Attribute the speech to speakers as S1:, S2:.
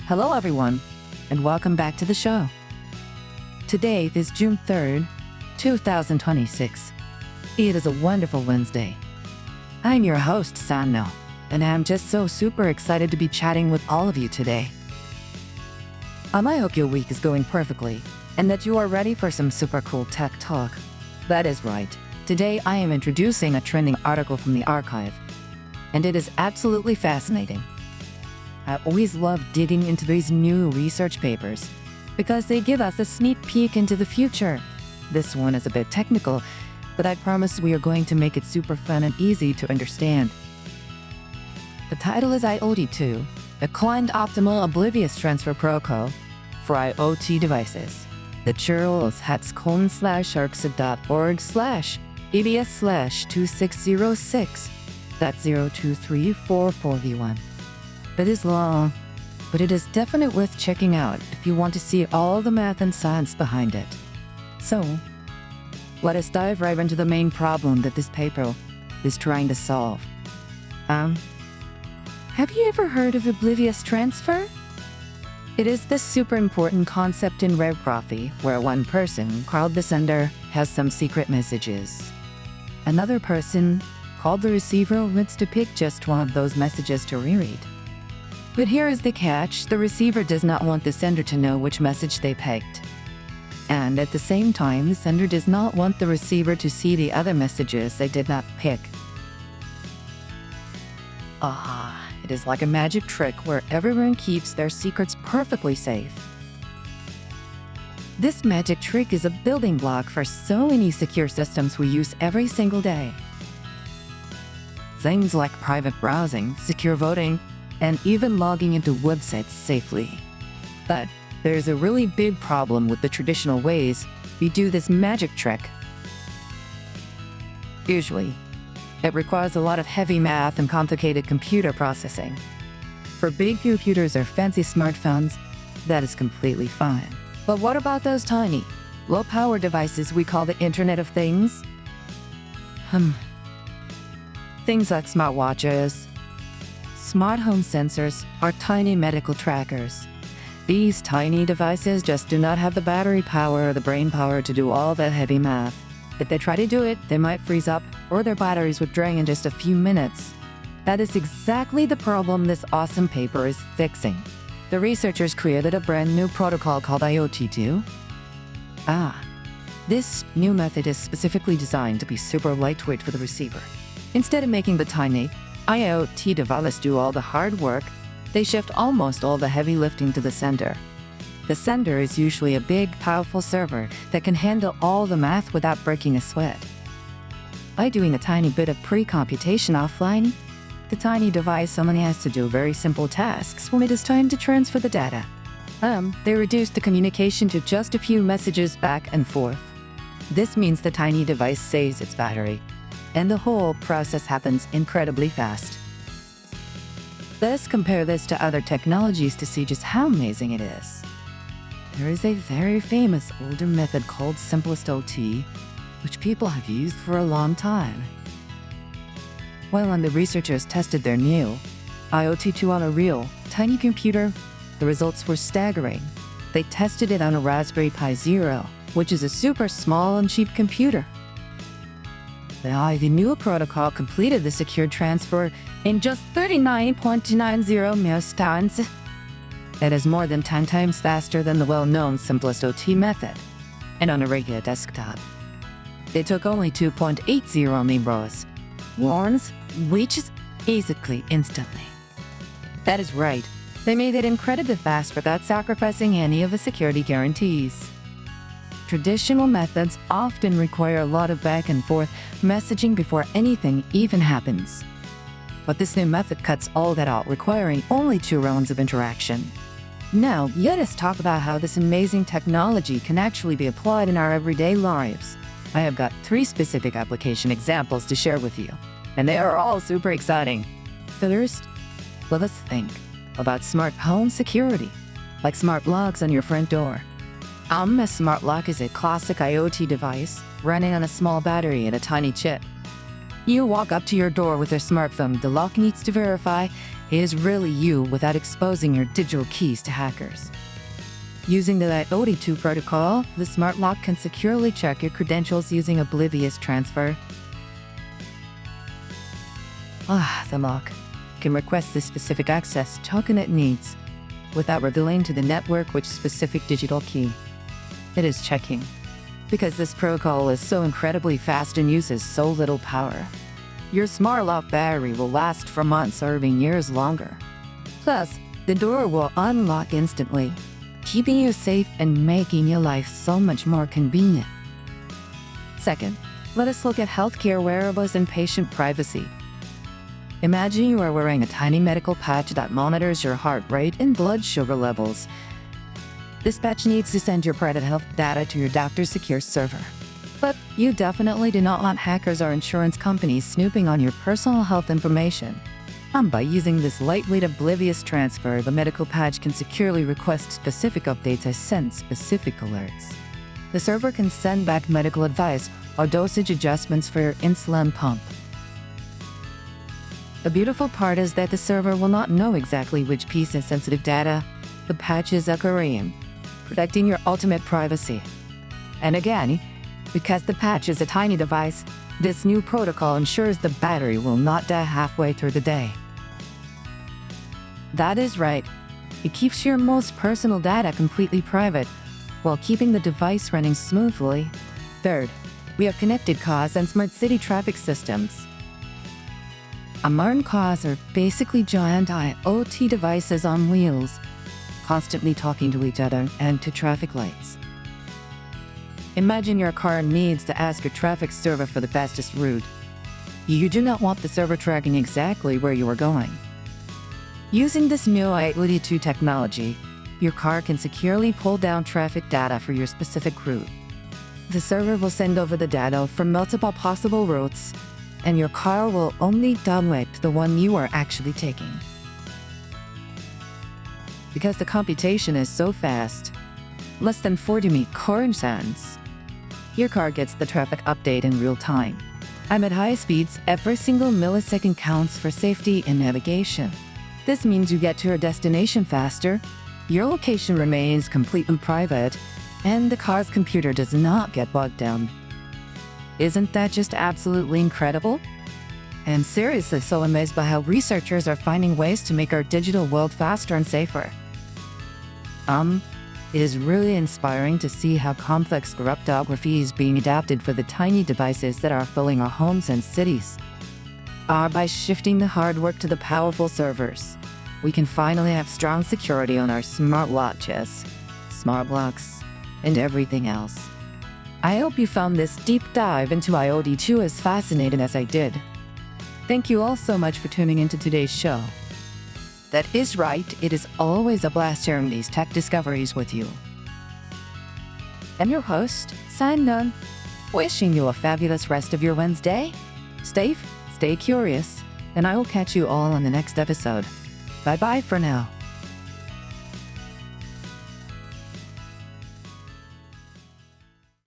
S1: Hello everyone, and welcome back to the show. Today is June 3rd, 2026. It is a wonderful Wednesday. I'm your host, Sanno, and I'm just so super excited to be chatting with all of you today. I hope your week is going perfectly, and that you are ready for some super cool tech talk. That is right. Today I am introducing a trending article from the archive, and it is absolutely fascinating. I always love digging into these new research papers because they give us a sneak peek into the future. This one is a bit technical, but I promise we are going to make it super fun and easy to understand. The title is IOT2, the Client Optimal Oblivious Transfer Protocol for IoT devices. The URL is hats.org/abs/2606.02344v1. It is long, but it is definitely worth checking out if you want to see all the math and science behind it. So, let us dive right into the main problem that this paper is trying to solve. Have you ever heard of Oblivious Transfer? It is this super important concept in cryptography where one person, called the sender, has some secret messages. Another person, called the receiver, wants to pick just one of those messages to reread. But here is the catch: the receiver does not want the sender to know which message they picked. And at the same time, the sender does not want the receiver to see the other messages they did not pick. It is like a magic trick where everyone keeps their secrets perfectly safe. This magic trick is a building block for so many secure systems we use every single day. Things like private browsing, secure voting, and even logging into websites safely. But there's a really big problem with the traditional ways we do this magic trick. Usually, it requires a lot of heavy math and complicated computer processing. For big computers or fancy smartphones, that is completely fine. But what about those tiny, low-power devices we call the Internet of Things? Things like smartwatches, smart home sensors, or tiny medical trackers. These tiny devices just do not have the battery power or the brain power to do all that heavy math. If they try to do it, they might freeze up, or their batteries would drain in just a few minutes. That is exactly the problem this awesome paper is fixing. The researchers created a brand new protocol called IOT2. This new method is specifically designed to be super lightweight for the receiver. Instead of making the tiny IoT device do all the hard work, they shift almost all the heavy lifting to the sender. The sender is usually a big, powerful server that can handle all the math without breaking a sweat. By doing a tiny bit of pre-computation offline, the tiny device only has to do very simple tasks when it is time to transfer the data. They reduce the communication to just a few messages back and forth. This means the tiny device saves its battery, and the whole process happens incredibly fast. Let's compare this to other technologies to see just how amazing it is. There is a very famous older method called simplest OT, which people have used for a long time. When the researchers tested their new IoT2 on a real, tiny computer, the results were staggering. They tested it on a Raspberry Pi Zero, which is a super small and cheap computer. The new protocol completed the secured transfer in just 39.90 milliseconds. That is more than 10 times faster than the well-known simplest OT method. And on a regular desktop, it took only 2.80 milliseconds, which is basically instantly. That is right, they made it incredibly fast without sacrificing any of the security guarantees. Traditional methods often require a lot of back and forth messaging before anything even happens. But this new method cuts all that out, requiring only 2 rounds of interaction. Now, let us talk about how this amazing technology can actually be applied in our everyday lives. I have got 3 specific application examples to share with you, and they are all super exciting. First, let us think about smart home security, like smart locks on your front door. A smart lock is a classic IoT device running on a small battery and a tiny chip. You walk up to your door with your smartphone. The lock needs to verify it is really you without exposing your digital keys to hackers. Using the IOT2 protocol, the smart lock can securely check your credentials using Oblivious Transfer. The lock can request the specific access token it needs without revealing to the network which specific digital key it is checking. Because this protocol is so incredibly fast and uses so little power, your smart lock battery will last for months or even years longer. Plus, the door will unlock instantly, keeping you safe and making your life so much more convenient. Second, let us look at healthcare wearables and patient privacy. Imagine you are wearing a tiny medical patch that monitors your heart rate and blood sugar levels. This patch needs to send your private health data to your doctor's secure server. But you definitely do not want hackers or insurance companies snooping on your personal health information. By using this lightweight Oblivious Transfer, the medical patch can securely request specific updates and send specific alerts. The server can send back medical advice or dosage adjustments for your insulin pump. The beautiful part is that the server will not know exactly which piece of sensitive data the patch is carrying, protecting your ultimate privacy. And again, because the patch is a tiny device, this new protocol ensures the battery will not die halfway through the day. That is right. It keeps your most personal data completely private while keeping the device running smoothly. Third, we have connected cars and smart city traffic systems. Modern cars are basically giant IoT devices on wheels, constantly talking to each other and to traffic lights. Imagine your car needs to ask your traffic server for the fastest route. You do not want the server tracking exactly where you are going. Using this new IOT2 technology, your car can securely pull down traffic data for your specific route. The server will send over the data from multiple possible routes, and your car will only direct the one you are actually taking. Because the computation is so fast, less than 40 milliseconds, your car gets the traffic update in real time. At high speeds, every single millisecond counts for safety and navigation. This means you get to your destination faster, your location remains completely private, and the car's computer does not get bogged down. Isn't that just absolutely incredible? I'm seriously so amazed by how researchers are finding ways to make our digital world faster and safer. It is really inspiring to see how complex cryptography is being adapted for the tiny devices that are filling our homes and cities. By shifting the hard work to the powerful servers, we can finally have strong security on our smartwatches, smart locks, and everything else. I hope you found this deep dive into IoT2 as fascinating as I did. Thank you all so much for tuning into today's show. That is right, it is always a blast sharing these tech discoveries with you. I'm your host, San-Nun, wishing you a fabulous rest of your Wednesday. Stay curious, and I will catch you all on the next episode. Bye-bye for now.